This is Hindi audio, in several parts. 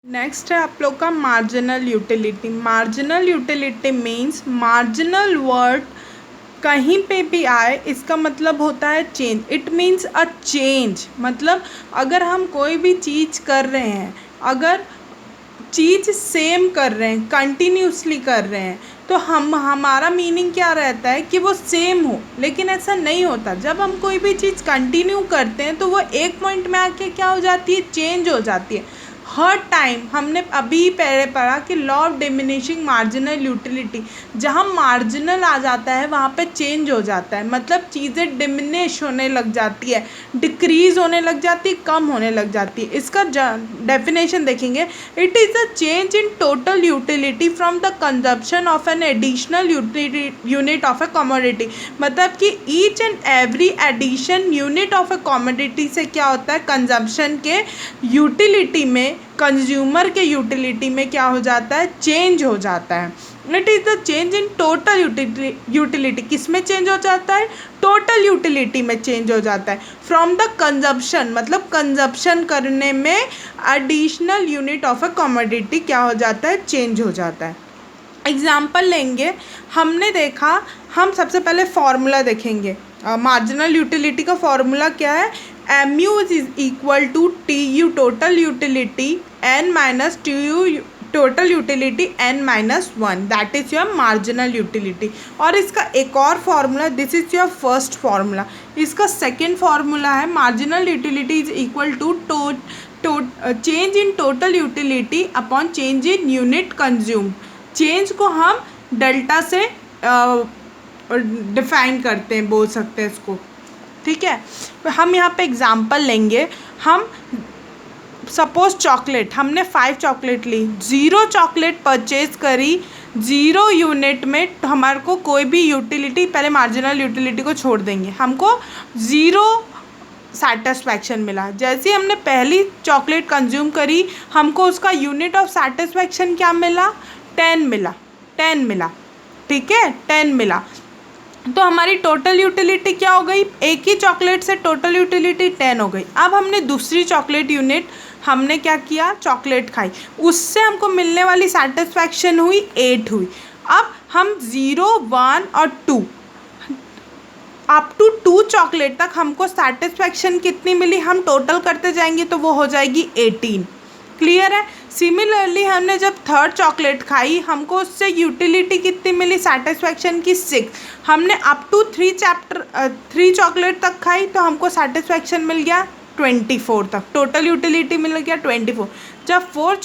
नेक्स्ट है आप लोग का marginal utility. Marginal utility means marginal word कहीं पे भी आए इसका मतलब होता है change. It means a change, मतलब अगर हम कोई भी चीज़ कर रहे हैं, अगर चीज़ सेम कर रहे हैं, कंटिन्यूसली कर रहे हैं, तो हमारा मीनिंग क्या रहता है कि वो सेम हो। लेकिन ऐसा नहीं होता। जब हम कोई भी चीज़ कंटिन्यू करते हैं तो वो एक पॉइंट में आके क्या हो जाती है, चेंज हो जाती है। हर टाइम हमने अभी पहले पढ़ा कि law of diminishing marginal utility, जहाँ मार्जिनल आ जाता है वहाँ पे चेंज हो जाता है, मतलब चीज़ें डिमिनिश होने लग जाती है, डिक्रीज़ होने लग जाती है, कम होने लग जाती है। इसका डेफिनेशन देखेंगे, it is a change in total utility from the consumption of an additional unit of a commodity. मतलब कि each and every addition unit of a commodity से क्या होता है, कंजप्शन के यूटिलिटी में, कंज्यूमर के यूटिलिटी में क्या हो जाता है, चेंज हो जाता है। It is the change in total utility. किस में चेंज हो जाता है, टोटल यूटिलिटी में चेंज हो जाता है। फ्रॉम द कंजप्शन, मतलब कंजप्शन करने में additional unit of a commodity क्या हो जाता है, चेंज हो जाता है। एग्जाम्पल लेंगे, हमने देखा, हम सबसे पहले फॉर्मूला देखेंगे। मार्जिनल यूटिलिटी का फॉर्मूला क्या है, MU is equal to TU total utility N minus TU total utility N-1, that is your marginal utility. और इसका एक और formula, this is your first formula. इसका सेकेंड फार्मूला है, marginal utility is equal to change in total utility upon change in unit consume. Change को हम डेल्टा से डिफाइन करते हैं, बोल सकते हैं इसको, ठीक है। हम यहाँ पे एग्जांपल लेंगे। हम सपोज चॉकलेट, हमने 5 चॉकलेट ली, 0 चॉकलेट परचेज करी, 0 यूनिट में हमारे को कोई भी यूटिलिटी, पहले मार्जिनल यूटिलिटी को छोड़ देंगे, हमको 0 सेटिस्फैक्शन मिला। जैसे ही हमने पहली चॉकलेट कंज्यूम करी, हमको उसका यूनिट ऑफ सेटिस्फैक्शन क्या मिला, 10 मिला, ठीक है, 10 मिला। तो हमारी टोटल यूटिलिटी क्या हो गई, एक ही चॉकलेट से टोटल यूटिलिटी 10 हो गई। अब हमने दूसरी चॉकलेट यूनिट, हमने क्या किया, चॉकलेट खाई, उससे हमको मिलने वाली सेटिस्फैक्शन हुई 8 हुई। अब हम 0, 1 और 2 अप टू 2 चॉकलेट तक हमको सेटिस्फैक्शन कितनी मिली, हम टोटल करते जाएंगे तो वो हो जाएगी 18। क्लियर है। सिमिलरली हमने जब 3rd चॉकलेट खाई, हमको उससे यूटिलिटी कितनी मिली, सेटिस्फैक्शन की 6। हमने अप टू 3 चॉकलेट तक खाई तो हमको सेटिस्फैक्शन मिल गया 24 तक, टोटल यूटिलिटी मिल गया 24। जब 4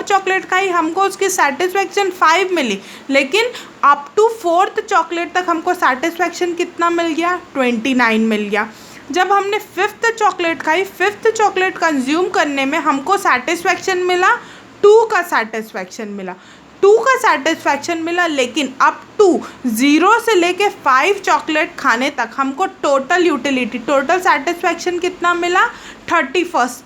चॉकलेट खाई, हमको उसकी सेटिस्फैक्शन 5 मिली, लेकिन अप टू 4th चॉकलेट तक हमको सेटिस्फैक्शन कितना मिल गया, 29 मिल गया। जब हमने 5th चॉकलेट खाई, 5th चॉकलेट कंज्यूम करने में हमको सेटिस्फैक्शन मिला 2 का सेटिस्फैक्शन मिला, लेकिन अप टू 0 से लेके 5 चॉकलेट खाने तक हमको टोटल यूटिलिटी, टोटल सेटिस्फैक्शन कितना मिला, 31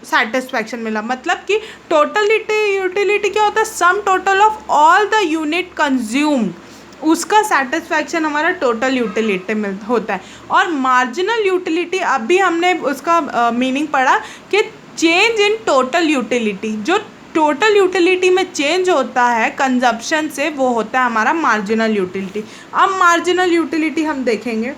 सेटिस्फैक्शन मिला। मतलब कि टोटल यूटिलिटी क्या होता है, sum total of all the unit consumed, उसका सेटिस्फैक्शन हमारा टोटल यूटिलिटी में होता है। और मार्जिनल यूटिलिटी, अभी हमने उसका मीनिंग पढ़ा कि चेंज इन टोटल यूटिलिटी, जो टोटल यूटिलिटी में चेंज होता है कंजप्शन से, वो होता है हमारा मार्जिनल यूटिलिटी। अब मार्जिनल यूटिलिटी हम देखेंगे।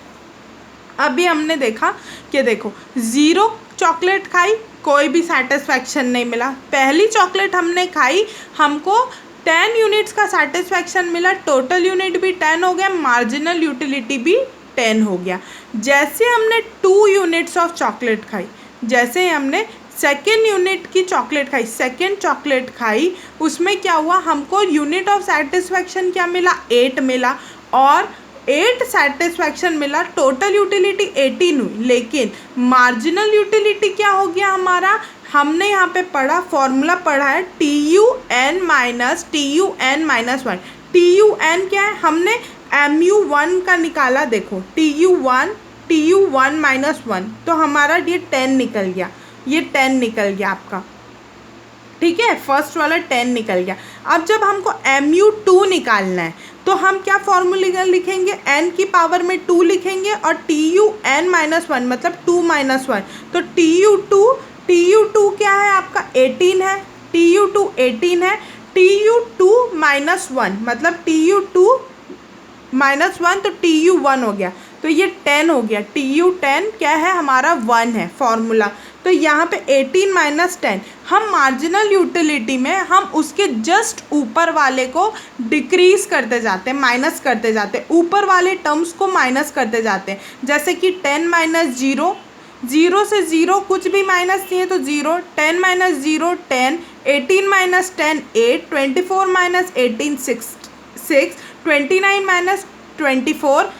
अभी हमने देखा कि देखो 0 चॉकलेट खाई, कोई भी सेटिस्फैक्शन नहीं मिला। पहली चॉकलेट हमने खाई, हमको 10 यूनिट्स का सेटिस्फैक्शन मिला, टोटल यूनिट भी 10 हो गया, मार्जिनल यूटिलिटी भी 10 हो गया। जैसे हमने 2 यूनिट्स ऑफ चॉकलेट खाई, जैसे हमने सेकेंड यूनिट की चॉकलेट खाई, सेकेंड चॉकलेट खाई, उसमें क्या हुआ, हमको यूनिट ऑफ सेटिस्फैक्शन क्या मिला, 8 मिला, और 8 सेटिस्फैक्शन मिला, टोटल यूटिलिटी 18 हुई। लेकिन मार्जिनल यूटिलिटी क्या हो गया हमारा, हमने यहाँ पे पढ़ा, फॉर्मूला पढ़ा है TUN माइनस TUN-1। TUN क्या है, हमने MU1 का निकाला, देखो TU1 तो हमारा ये 10 निकल गया, ये 10 निकल गया आपका, ठीक है, फर्स्ट वाला 10 निकल गया। अब जब हमको MU2 निकालना है तो हम क्या फॉर्मूला लिखेंगे, n की पावर में 2 लिखेंगे, और TUN-1 मतलब 2 - 1, तो TU2 क्या है आपका 18 है, TU2 18 है, TU2 -1 मतलब TU2 -1 तो TU1 हो गया, तो ये 10 हो गया। TU10 क्या है हमारा 1 है फॉर्मूला। तो यहाँ पे 18 - 10 हम मार्जिनल यूटिलिटी में हम उसके जस्ट ऊपर वाले को डिक्रीज करते जाते हैं, माइनस करते जाते हैं, ऊपर वाले टर्म्स को माइनस करते जाते हैं। जैसे कि 10 - 0, 0 से 0 कुछ भी माइनस नहीं है तो 0, 10 - 0 10, 18 - 10 8, 24 - 18 6, 29 - 24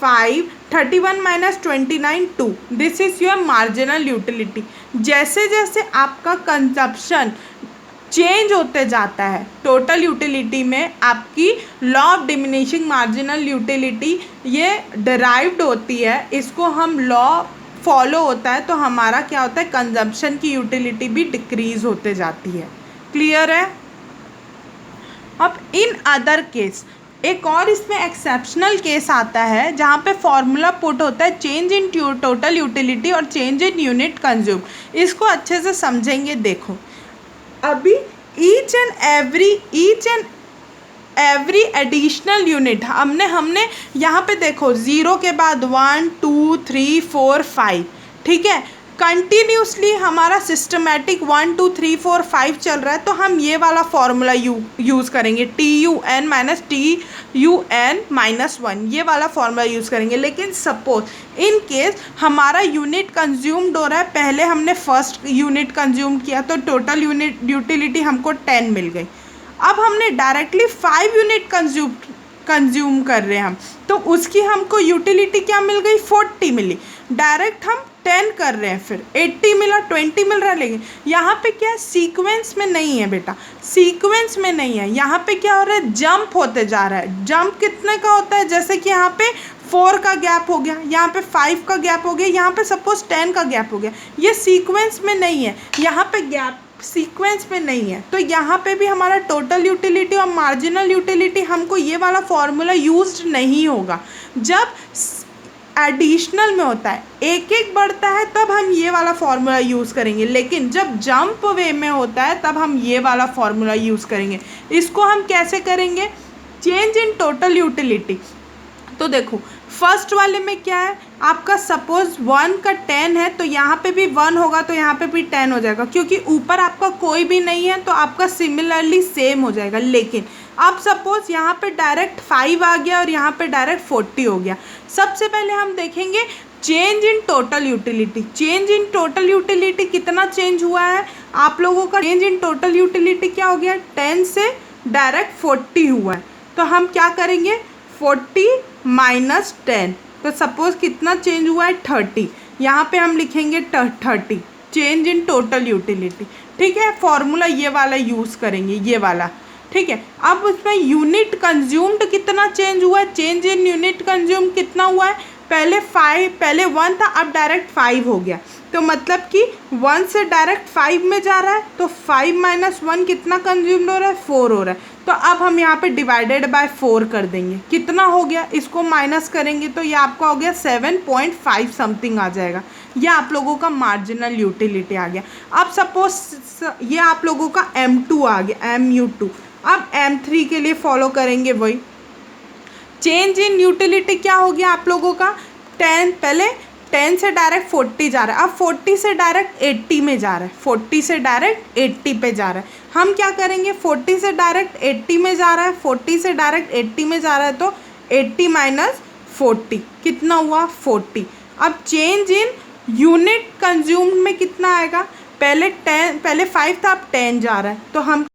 5, 31 - 29 2। This is your marginal utility. जैसे जैसे आपका कंजप्शन चेंज होते जाता है टोटल यूटिलिटी में, आपकी law of diminishing marginal utility ये डिराइव्ड होती है। इसको हम लॉ फॉलो होता है तो हमारा क्या होता है, कंजप्शन की यूटिलिटी भी डिक्रीज होते जाती है। क्लियर है? अब इन अदर केस एक और इसमें एक्सेप्शनल केस आता है जहाँ पे फॉर्मूला पुट होता है चेंज इन टोटल यूटिलिटी और चेंज इन यूनिट कंज्यूम। इसको अच्छे से समझेंगे। देखो अभी each and every additional unit हमने यहाँ पे देखो 0 के बाद 1 2 3 4 5, ठीक है, कंटिन्यूसली हमारा सिस्टमेटिक 1 2 3 4 5 चल रहा है। तो हम ये वाला फॉर्मूला यूज़ करेंगे, TUN - TUN -1, ये वाला फॉर्मूला यूज़ करेंगे। लेकिन सपोज इन केस हमारा यूनिट कंज्यूम्ड हो रहा है, पहले हमने फर्स्ट यूनिट कंज्यूम किया तो टोटल यूनिट यूटिलिटी हमको 10 मिल गई। अब हमने डायरेक्टली 5 यूनिट कंज्यूम कर रहे हैं हम, तो उसकी हमको यूटिलिटी क्या मिल गई, 40 मिली। डायरेक्ट हम 10 कर रहे हैं, फिर 80 मिला, 20 मिल रहा है। लेकिन यहाँ पे क्या है, सीक्वेंस में नहीं है बेटा, सीक्वेंस में नहीं है। यहाँ पे क्या हो रहा है, जंप होते जा रहा है। जंप कितने का होता है, जैसे कि यहाँ पे 4 का गैप हो गया, यहाँ पे 5 का गैप हो गया, यहाँ पे सपोज 10 का गैप हो गया। ये सीक्वेंस में नहीं है, यहाँ पे गैप सीक्वेंस में नहीं है। तो यहाँ पे भी हमारा टोटल यूटिलिटी और मार्जिनल यूटिलिटी हमको ये वाला फॉर्मूला यूज्ड नहीं होगा। जब एडिशनल में होता है, एक एक बढ़ता है, तब हम ये वाला फॉर्मूला यूज़ करेंगे। लेकिन जब जंप वे में होता है तब हम ये वाला फॉर्मूला यूज़ करेंगे। इसको हम कैसे करेंगे, चेंज इन टोटल यूटिलिटी। तो देखो फर्स्ट वाले में क्या है आपका, सपोज 1 का 10 है तो यहाँ पे भी 1 होगा तो यहाँ पे भी 10 हो जाएगा, क्योंकि ऊपर आपका कोई भी नहीं है तो आपका सिमिलरली सेम हो जाएगा। लेकिन अब सपोज यहाँ पे डायरेक्ट 5 आ गया और यहाँ पे डायरेक्ट 40 हो गया। सबसे पहले हम देखेंगे change in total utility. Change in total utility कितना चेंज हुआ है आप लोगों का, चेंज इन टोटल यूटिलिटी क्या हो गया, 10 से डायरेक्ट 40 हुआ है। तो हम क्या करेंगे, 40 - 10, तो सपोज कितना चेंज हुआ है, 30। यहाँ पे हम लिखेंगे 30, चेंज इन टोटल यूटिलिटी। ठीक है, फॉर्मूला ये वाला यूज़ करेंगे, ये वाला। ठीक है, अब उसमें यूनिट कंज्यूम्ड कितना चेंज हुआ है, चेंज इन यूनिट कंज्यूम कितना हुआ है, पहले 1 था, अब डायरेक्ट 5 हो गया। तो मतलब कि 1 से डायरेक्ट 5 में जा रहा है, तो 5 - 1 कितना कंज्यूम्ड हो रहा है, 4 हो रहा है। तो अब हम यहाँ पे डिवाइडेड बाय 4 कर देंगे, कितना हो गया, इसको माइनस करेंगे तो ये आपका हो गया 7.5 समथिंग आ जाएगा। ये आप लोगों का मार्जिनल यूटिलिटी आ गया। अब सपोज ये आप लोगों का M2 आ गया, MU2। अब M3 के लिए फॉलो करेंगे वही, चेंज इन यूटिलिटी क्या हो गया आप लोगों का, 10, पहले 10 से डायरेक्ट 40 जा रहा है, अब 40 से डायरेक्ट 80 में जा रहा है, 40 से डायरेक्ट 80 पे जा रहा है। हम क्या करेंगे, 40 से डायरेक्ट 80 में जा रहा है, 40 से डायरेक्ट 80 में जा रहा है, तो 80 - 40 कितना हुआ, 40। अब चेंज इन यूनिट कंज्यूम्ड में कितना आएगा, पहले 5 था, अब 10 जा रहा है, तो हम